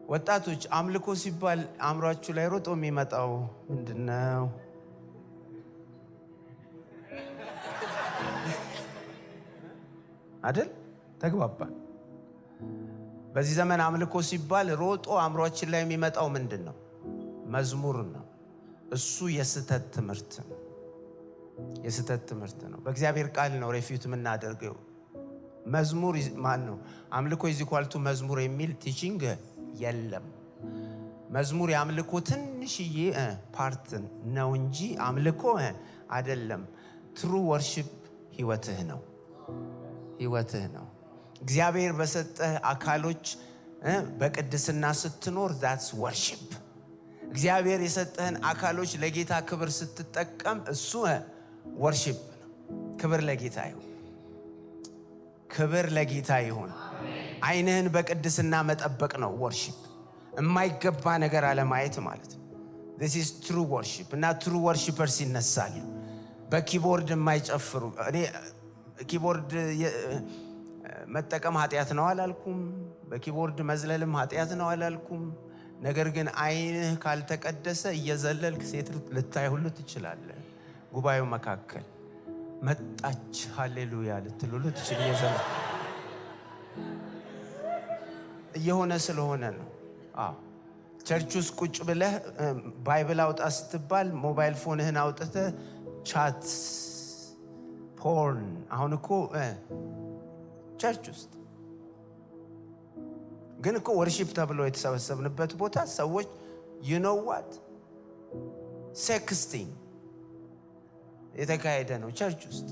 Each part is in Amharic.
ወጣቶች አምልኮ ሲባል አምሯችሁ ላይ ሮጦ የሚመጣው ምንድነው? አይደል? ተግባባን? በዚህ ዘመን አምልኮ ሲባል ሮጦ አምሯችን ላይ የሚመጣው ምንድነው? መዝሙር ነው። እሱ የስተት ትምህርት ነው። የስተት ትምህርት ነው። በእግዚአብሔር ቃል ነው ሪፊዩት የምናደርገው። መዝሙር ማን ነው? አምልኮ ኢኳል ቱ መዝሙር የሚል ቲቺንግ የለም። መዝሙር የአምልኮ ትንሽዬ ፓርት ነው እንጂ አምልኮ አይደለም። ትሩ ወርሺፕ ህይወትህ ነው። ህይወትህ ነው። እግዚአብሔር በሰጠህ አካሎች በቅድስና ስትኖር that's worship። እግዚአብሔር የሰጠህን አካሎች ለጌታ ክብር ስትጠቀም እሱ worship ነው። ክብር ለጌታ ይሁን። ክብር ለጌታ ይሁን። አይንህን በቅድስና መጠበቅ ነው worship። የማይገባ ነገር አለማየት ማለት ነው። this is true worship። እና true worshipers ይነሳሉ። በኪቦርድ የማይጨፍሩ እኔ ኪቦርድ መጠቀም ኃጢያት ነው አላልኩም። በኪቦርድ መዝለልም ኃጢያት ነው አላልኩም። ነገር ግን አይንህ ካልተቀደሰ እየዘለልክ ሴት ልታይ ሁሉ ትችላለህ። ጉባኤው መካከል መጣች ሃሌሉያ ልትሉ ትችል እየሆነ ስለሆነ ነው። ቸርች ውስጥ ቁጭ ብለህ ባይብል አውጣ ስትባል ሞባይል ፎንህን አውጥተህ ቻት ፖርን አሁን እኮ ቸርች ውስጥ ግን እኮ ወርሺፕ ተብሎ የተሰበሰብንበት ቦታ ሰዎች you know what ሴክስቲንግ የተካሄደ ነው ቸርች ውስጥ።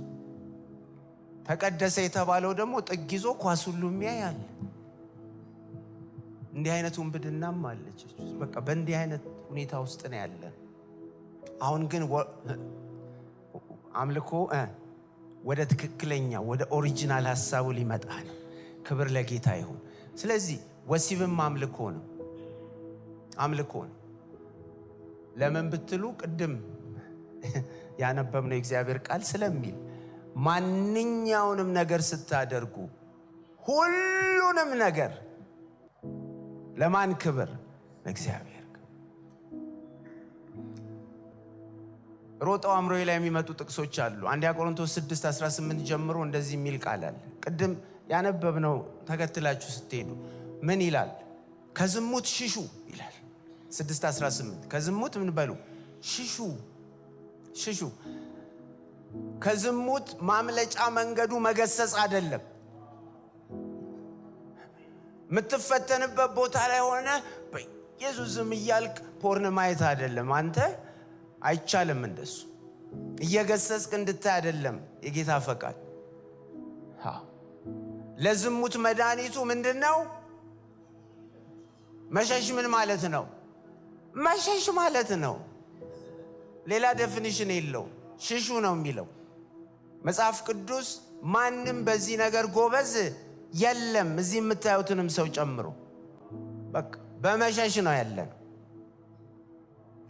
ተቀደሰ የተባለው ደግሞ ጥግ ይዞ ኳስ ሁሉ የሚያያል። እንዲህ አይነት ውንብድናም አለ ቸርች ውስጥ። በቃ በእንዲህ አይነት ሁኔታ ውስጥ ነው ያለን። አሁን ግን አምልኮ ወደ ትክክለኛ ወደ ኦሪጂናል ሐሳቡ ሊመጣ ነው። ክብር ለጌታ ይሁን። ስለዚህ ወሲብም አምልኮ ነው። አምልኮ ነው። ለምን ብትሉ ቅድም ያነበብነው እግዚአብሔር ቃል ስለሚል ማንኛውንም ነገር ስታደርጉ ሁሉንም ነገር ለማን ክብር? ለእግዚአብሔር። ሮጠው አምሮዬ ላይ የሚመጡ ጥቅሶች አሉ። አንደኛ ቆሮንቶስ 6:18 ጀምሮ እንደዚህ የሚል ቃል አለ። ቅድም ያነበብነው ተከትላችሁ ስትሄዱ ምን ይላል? ከዝሙት ሽሹ ይላል። 6:18 ከዝሙት ምን በሉ? ሽሹ። ሽሹ። ከዝሙት ማምለጫ መንገዱ መገሰጽ አይደለም። ምትፈተንበት ቦታ ላይ ሆነ በኢየሱስም እያልክ ፖርን ማየት አይደለም። አንተ አይቻልም እንደሱ እየገሰጽክ እንድታይ አይደለም የጌታ ፈቃድ። ለዝሙት መድኃኒቱ ምንድነው? መሸሽ። ምን ማለት ነው? መሸሽ ማለት ነው። ሌላ ዴፊኒሽን የለው። ሽሹ ነው የሚለው መጽሐፍ ቅዱስ። ማንም በዚህ ነገር ጎበዝ የለም እዚህ የምታዩትንም ሰው ጨምሮ በቃ በመሸሽ ነው ያለነው።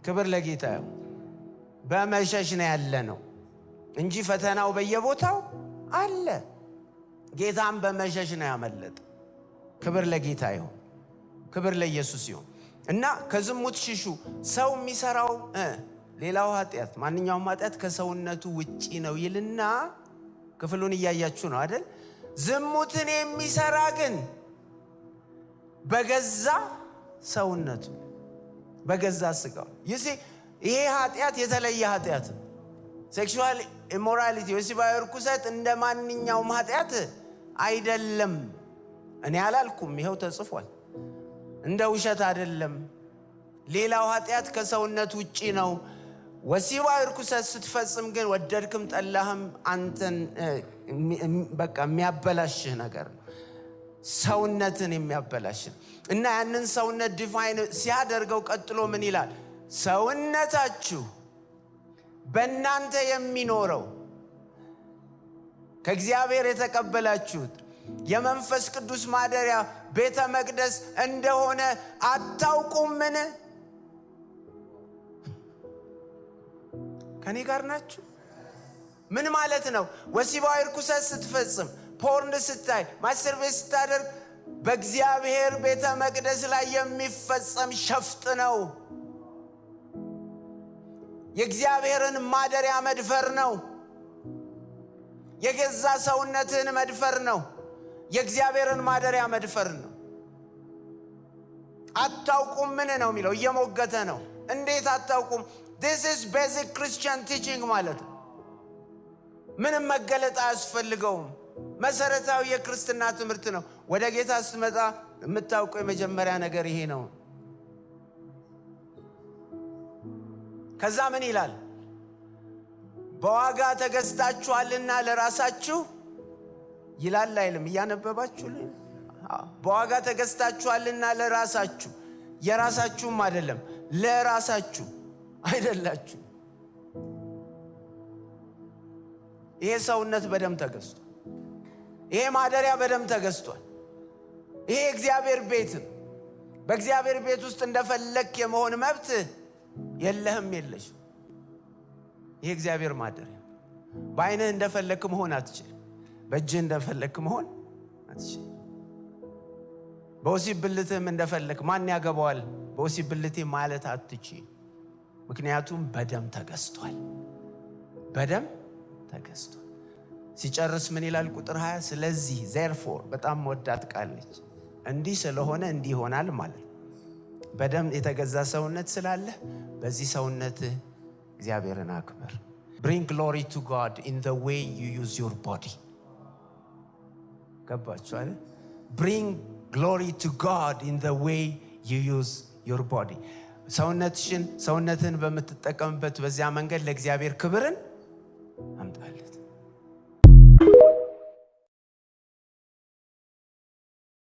ክብር ለጌታ ይሁን። በመሸሽ ነው ያለነው እንጂ ፈተናው በየቦታው አለ። ጌታም በመሸሽ ነው ያመለጠ። ክብር ለጌታ ይሁን። ክብር ለኢየሱስ ይሁን። እና ከዝሙት ሽሹ። ሰው የሚሰራው ሌላው ኃጢአት ማንኛውም ኃጢአት ከሰውነቱ ውጪ ነው ይልና ክፍሉን እያያችሁ ነው አይደል? ዝሙትን የሚሰራ ግን በገዛ ሰውነቱ በገዛ ስጋው ይሄ ኃጢአት የተለየ ኃጢአት ነው። ሴክሹዋል ኢሞራሊቲ ወሲባዊ ርኩሰት እንደ ማንኛውም ኃጢአት አይደለም። እኔ አላልኩም፣ ይሄው ተጽፏል። እንደ ውሸት አይደለም። ሌላው ኃጢአት ከሰውነት ውጪ ነው። ወሲባዊ ርኩሰት ስትፈጽም ግን ወደድክም ጠላህም አንተን በቃ የሚያበላሽህ ነገር ነው። ሰውነትን የሚያበላሽ እና ያንን ሰውነት ዲፋይን ሲያደርገው ቀጥሎ ምን ይላል? ሰውነታችሁ በእናንተ የሚኖረው ከእግዚአብሔር የተቀበላችሁት የመንፈስ ቅዱስ ማደሪያ ቤተ መቅደስ እንደሆነ አታውቁምን? ከኔ ጋር ናችሁ? ምን ማለት ነው? ወሲባዊ ርኩሰት ስትፈጽም፣ ፖርን ስታይ፣ ማስተርቤት ስታደርግ በእግዚአብሔር ቤተ መቅደስ ላይ የሚፈጸም ሸፍጥ ነው። የእግዚአብሔርን ማደሪያ መድፈር ነው። የገዛ ሰውነትን መድፈር ነው። የእግዚአብሔርን ማደሪያ መድፈር ነው። አታውቁም ምን ነው የሚለው? እየሞገተ ነው። እንዴት አታውቁም? this is basic Christian teaching ማለት ነው። ምንም መገለጥ አያስፈልገውም። መሰረታዊ የክርስትና ትምህርት ነው። ወደ ጌታ ስትመጣ የምታውቀው የመጀመሪያ ነገር ይሄ ነው። ከዛ ምን ይላል? በዋጋ ተገዝታችኋልና ለራሳችሁ ይላል አይልም? እያነበባችሁ በዋጋ ተገዝታችኋልና ለራሳችሁ፣ የራሳችሁም አይደለም ለራሳችሁ አይደላችሁ። ይሄ ሰውነት በደም ተገዝቷል። ይሄ ማደሪያ በደም ተገዝቷል። ይሄ እግዚአብሔር ቤት ነው። በእግዚአብሔር ቤት ውስጥ እንደፈለክ የመሆን መብት የለህም፣ የለሽ። ይሄ እግዚአብሔር ማደሪያ። በአይንህ እንደፈለክ መሆን አትችልም። በእጅህ እንደፈለክ መሆን አትችልም። በወሲብ ብልትህም እንደፈለክ ማን ያገባዋል በወሲብ ብልቴ ማለት አትችልም። ምክንያቱም በደም ተገዝቷል። በደም ተገዝቷል። ሲጨርስ ምን ይላል? ቁጥር 20 ስለዚህ therefore በጣም ወዳት ቃልች እንዲህ ስለሆነ እንዲህ ይሆናል ማለት ነው። በደም የተገዛ ሰውነት ስላለ በዚህ ሰውነት እግዚአብሔርን አክብር። bring glory to God in the way you use your body። ገባችሁ አይደል? bring glory to God in the way you use your body። ሰውነትን በመተጠቀምበት በዚያ መንገድ ለእግዚአብሔር ክብርን አምጣለት።